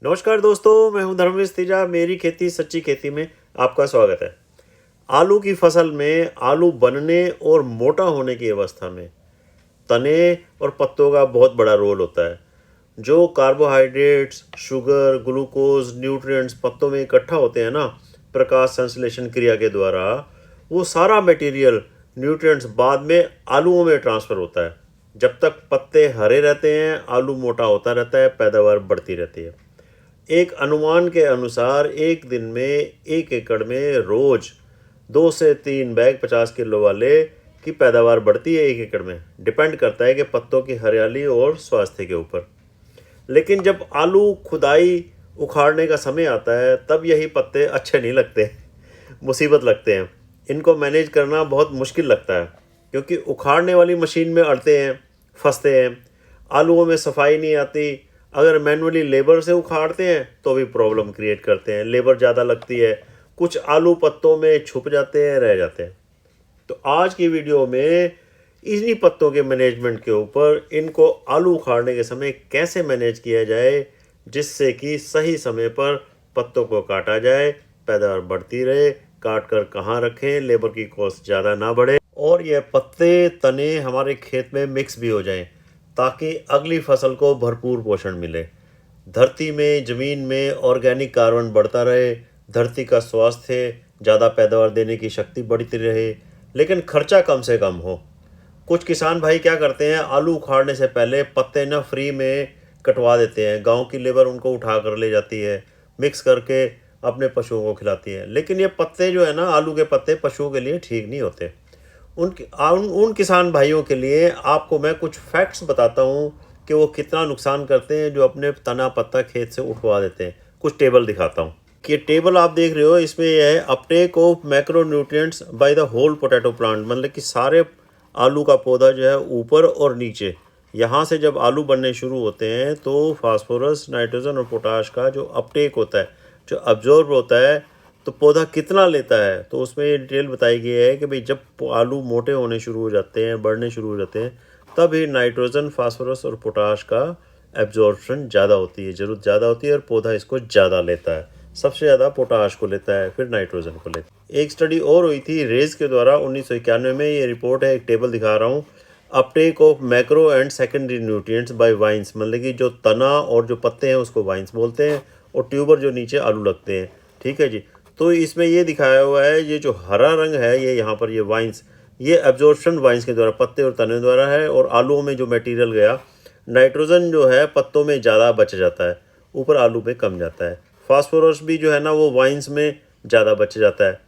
नमस्कार दोस्तों, मैं हूं धर्मेश तीजा। मेरी खेती सच्ची खेती में आपका स्वागत है। आलू की फसल में आलू बनने और मोटा होने की अवस्था में तने और पत्तों का बहुत बड़ा रोल होता है। जो कार्बोहाइड्रेट्स, शुगर, ग्लूकोज, न्यूट्रिएंट्स पत्तों में इकट्ठा होते हैं ना, प्रकाश संश्लेषण क्रिया के द्वारा, वो सारा मटेरियल न्यूट्रिएंट्स बाद में आलूओं में ट्रांसफ़र होता है। जब तक पत्ते हरे रहते हैं, आलू मोटा होता रहता है, पैदावार बढ़ती रहती है। एक अनुमान के अनुसार एक दिन में 1 एकड़ में रोज 2 से 3 बैग 50 किलो वाले की पैदावार बढ़ती है। 1 एकड़ में डिपेंड करता है कि पत्तों की हरियाली और स्वास्थ्य के ऊपर। लेकिन जब आलू खुदाई उखाड़ने का समय आता है, तब यही पत्ते अच्छे नहीं लगते, मुसीबत लगते हैं। इनको मैनेज करना बहुत मुश्किल लगता है, क्योंकि उखाड़ने वाली मशीन में अड़ते हैं, फंसते हैं। आलूओं में सफाई नहीं आती। अगर मैनुअली लेबर से उखाड़ते हैं तो भी प्रॉब्लम क्रिएट करते हैं, लेबर ज़्यादा लगती है। कुछ आलू पत्तों में छुप जाते हैं, रह जाते हैं। तो आज की वीडियो में इन्हीं पत्तों के मैनेजमेंट के ऊपर, इनको आलू उखाड़ने के समय कैसे मैनेज किया जाए जिससे कि सही समय पर पत्तों को काटा जाए, पैदावार बढ़ती रहे। काट कर कहाँ रखें, लेबर की कॉस्ट ज़्यादा ना बढ़े और यह पत्ते तने हमारे खेत में मिक्स भी हो जाएं, ताकि अगली फसल को भरपूर पोषण मिले। धरती में, ज़मीन में ऑर्गेनिक कार्बन बढ़ता रहे, धरती का स्वास्थ्य, ज़्यादा पैदावार देने की शक्ति बढ़ती रहे, लेकिन खर्चा कम से कम हो। कुछ किसान भाई क्या करते हैं, आलू उखाड़ने से पहले पत्ते ना फ्री में कटवा देते हैं। गांव की लेबर उनको उठा कर ले जाती है, मिक्स करके अपने पशुओं को खिलाती है। लेकिन ये पत्ते जो है ना, आलू के पत्ते पशुओं के लिए ठीक नहीं होते। उन किसान भाइयों के लिए आपको मैं कुछ फैक्ट्स बताता हूँ कि वो कितना नुकसान करते हैं, जो अपने तना पत्ता खेत से उठवा देते हैं। कुछ टेबल दिखाता हूँ कि टेबल आप देख रहे हो, इसमें यह है uptake of macro nutrients by the whole potato plant. मतलब कि सारे आलू का पौधा जो है ऊपर और नीचे, यहाँ से जब आलू बनने शुरू होते हैं तो फास्फोरस, नाइट्रोजन और पोटाश का जो अपटेक होता है, जो अब्जॉर्ब होता है, तो पौधा कितना लेता है, तो उसमें ये डिटेल बताई गई है कि भाई जब आलू मोटे होने शुरू हो जाते हैं, बढ़ने शुरू हो जाते हैं, तब ही नाइट्रोजन, फास्फोरस और पोटाश का एब्जॉर्प्शन ज़्यादा होती है, ज़रूरत ज़्यादा होती है और पौधा इसको ज़्यादा लेता है। सबसे ज़्यादा पोटाश को लेता है, फिर नाइट्रोजन को लेता है। एक स्टडी और हुई थी रेज के द्वारा 1991 में। ये रिपोर्ट है, एक टेबल दिखा रहा हूँ। Uptake of macro and secondary nutrients by vines, मतलब कि जो तना और जो पत्ते हैं उसको वाइन्स बोलते हैं, और ट्यूबर जो नीचे आलू लगते हैं। ठीक है जी। तो इसमें ये दिखाया हुआ है, ये जो हरा रंग है, ये यहाँ पर ये वाइन्स, ये एब्जॉर्प्शन वाइन्स के द्वारा, पत्ते और तने द्वारा है। और आलूओं में जो मटेरियल गया, नाइट्रोजन जो है पत्तों में ज़्यादा बच जाता है, ऊपर आलू में कम जाता है। फास्फोरस भी जो है ना, वो वाइन्स में ज़्यादा बच जाता है।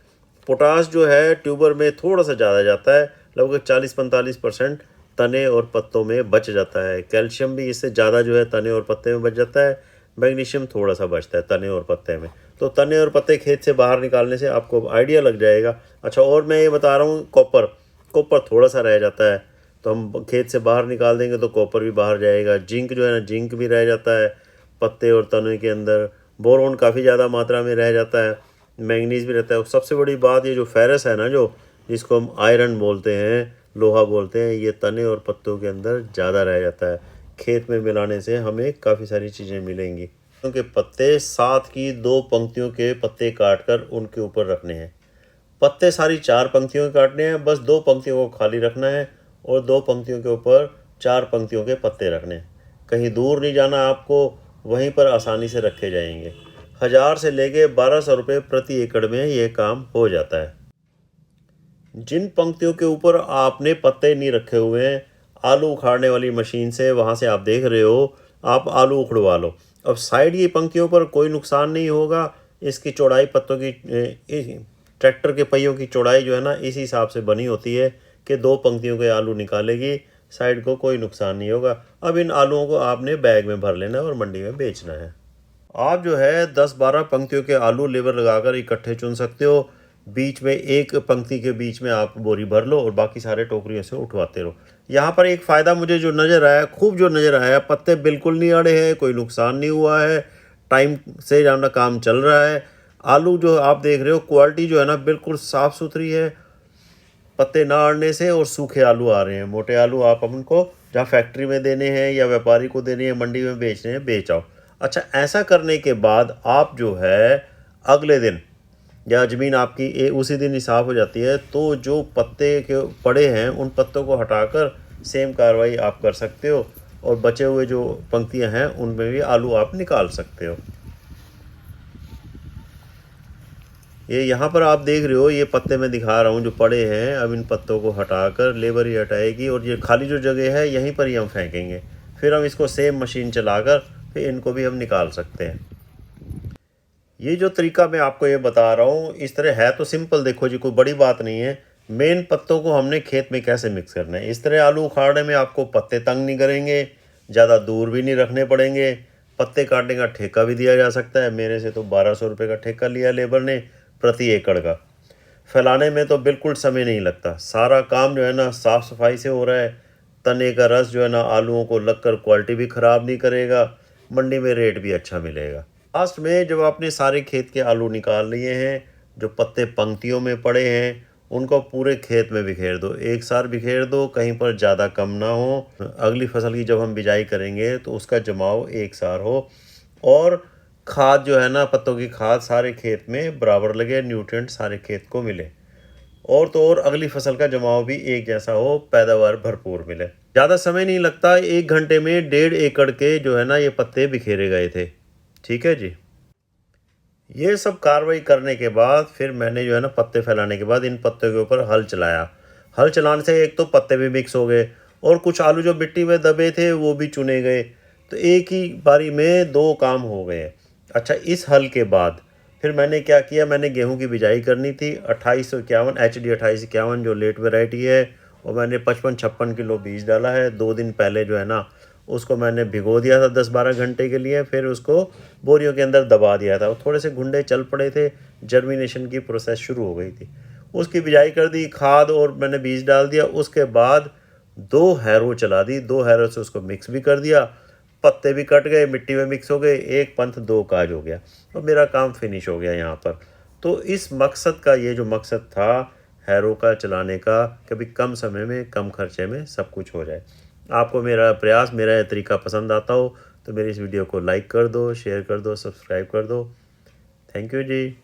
पोटाश जो है ट्यूबर में थोड़ा सा ज़्यादा जाता है, लगभग 40-45% तने और पत्तों में बच जाता है। कैल्शियम भी इससे ज़्यादा जो है तने और पत्ते में बच जाता है। मैग्नीशियम थोड़ा सा बचता है तने और पत्ते में। तो तने और पत्ते खेत से बाहर निकालने से आपको आइडिया लग जाएगा। अच्छा, और मैं ये बता रहा हूँ, कॉपर कॉपर थोड़ा सा रह जाता है, तो हम खेत से बाहर निकाल देंगे तो कॉपर भी बाहर जाएगा। जिंक जो है ना, जिंक भी रह जाता है पत्ते और तने के अंदर। बोरोन काफ़ी ज़्यादा मात्रा में रह जाता है। मैंगनीज भी रहता है। सबसे बड़ी बात, ये जो फेरस है ना, जो जिसको हम आयरन बोलते हैं, लोहा बोलते हैं, ये तने और पत्तों के अंदर ज़्यादा रह जाता है। खेत में मिलाने से हमें काफ़ी सारी चीज़ें मिलेंगी। के पत्ते, साथ की 2 पंक्तियों के पत्ते काटकर उनके ऊपर रखने हैं। पत्ते सारी 4 पंक्तियों के काटने हैं, बस 2 पंक्तियों को खाली रखना है और 2 पंक्तियों के ऊपर 4 पंक्तियों के पत्ते रखने हैं। कहीं दूर नहीं जाना आपको, वहीं पर आसानी से रखे जाएंगे। 1000 से लेके 1200 रुपये प्रति एकड़ में ये काम हो जाता है। जिन पंक्तियों के ऊपर आपने पत्ते नहीं रखे हुए हैं, आलू उखाड़ने वाली मशीन से, वहाँ से आप देख रहे हो, आप आलू उखड़वा लो। अब साइड की पंक्तियों पर कोई नुकसान नहीं होगा। इसकी चौड़ाई पत्तों की, ट्रैक्टर के पहियों की चौड़ाई जो है ना, इस हिसाब से बनी होती है कि 2 पंक्तियों के आलू निकालेगी, साइड को कोई नुकसान नहीं होगा। अब इन आलूओं को आपने बैग में भर लेना है और मंडी में बेचना है। आप जो है 10-12 पंक्तियों के आलू लेबर लगाकर इकट्ठे चुन सकते हो। बीच में एक पंक्ति के बीच में आप बोरी भर लो और बाकी सारे टोकरियों से उठवाते रहो। यहाँ पर एक फ़ायदा मुझे जो नज़र आया, खूब जो नज़र आया, पत्ते बिल्कुल नहीं अड़े हैं, कोई नुकसान नहीं हुआ है, टाइम से जाना काम चल रहा है। आलू जो आप देख रहे हो, क्वालिटी जो है ना, बिल्कुल साफ़ सुथरी है, पत्ते ना अड़ने से, और सूखे आलू आ रहे हैं। मोटे आलू आप उनको जहाँ फैक्ट्री में देने हैं या व्यापारी को देने हैं, मंडी में बेचने हैं, बेच आओ। अच्छा, ऐसा करने के बाद आप जो है अगले दिन या ज़मीन आपकी उसी दिन ही साफ़ हो जाती है, तो जो पत्ते के पड़े हैं उन पत्तों को हटाकर सेम कार्रवाई आप कर सकते हो और बचे हुए जो पंक्तियां हैं उनमें भी आलू आप निकाल सकते हो। ये यहाँ पर आप देख रहे हो, ये पत्ते मैं दिखा रहा हूँ जो पड़े हैं। अब इन पत्तों को हटाकर लेबर ही हटाएगी और ये खाली जो जगह है यहीं पर ही हम फेंकेंगे। फिर हम इसको सेम मशीन चलाकर फिर इनको भी हम निकाल सकते हैं। ये जो तरीका मैं आपको ये बता रहा हूँ, इस तरह है तो सिंपल, देखो जी कोई बड़ी बात नहीं है। मेन पत्तों को हमने खेत में कैसे मिक्स करना है, इस तरह आलू उखाड़ने में आपको पत्ते तंग नहीं करेंगे, ज़्यादा दूर भी नहीं रखने पड़ेंगे। पत्ते काटने का ठेका भी दिया जा सकता है। मेरे से तो 1200 रुपये का ठेका लिया लेबर ने प्रति एकड़ का। फैलाने में तो बिल्कुल समय नहीं लगता, सारा काम जो है ना साफ़ सफाई से हो रहा है। तने का रस जो है ना आलूओं को लगकर क्वालिटी भी ख़राब नहीं करेगा, मंडी में रेट भी अच्छा मिलेगा। लास्ट में जब आपने सारे खेत के आलू निकाल लिए हैं, जो पत्ते पंक्तियों में पड़े हैं उनको पूरे खेत में बिखेर दो, एक साथ बिखेर दो, कहीं पर ज़्यादा कम ना हो। अगली फसल की जब हम बिजाई करेंगे तो उसका जमाव एक साथ हो और खाद जो है ना, पत्तों की खाद सारे खेत में बराबर लगे, न्यूट्रिएंट सारे खेत को मिले और तो और अगली फसल का जमाव भी एक जैसा हो, पैदावार भरपूर मिले। ज़्यादा समय नहीं लगता, 1 घंटे में 1.5 एकड़ के जो है ना ये पत्ते बिखेरे गए थे। ठीक है जी। ये सब कार्रवाई करने के बाद फिर मैंने जो है ना पत्ते फैलाने के बाद इन पत्तों के ऊपर हल चलाया। हल चलाने से एक तो पत्ते भी मिक्स हो गए और कुछ आलू जो मिट्टी में दबे थे वो भी चुने गए, तो एक ही बारी में 2 काम हो गए। अच्छा, इस हल के बाद फिर मैंने क्या किया, मैंने गेहूं की बिजाई करनी थी। 2851 HD 2851 जो लेट वैरायटी है, और मैंने 55-56 किलो बीज डाला है। 2 दिन पहले जो है ना उसको मैंने भिगो दिया था 10-12 घंटे के लिए, फिर उसको बोरियों के अंदर दबा दिया था। थोड़े से घुंडे चल पड़े थे, जर्मिनेशन की प्रोसेस शुरू हो गई थी। उसकी बिजाई कर दी, खाद और मैंने बीज डाल दिया। उसके बाद 2 हैरो चला दी, 2 हैरो से उसको मिक्स भी कर दिया। पत्ते भी कट गए, मिट्टी में मिक्स हो गए, 1 पंथ 2 काज हो गया और मेरा काम फिनिश हो गया यहाँ पर। तो इस मकसद का, ये जो मकसद था हैरो का चलाने का, कभी कम समय में कम खर्चे में सब कुछ हो जाए। आपको मेरा प्रयास, मेरा यह तरीका पसंद आता हो तो मेरी इस वीडियो को लाइक कर दो, शेयर कर दो, सब्सक्राइब कर दो। Thank you ji.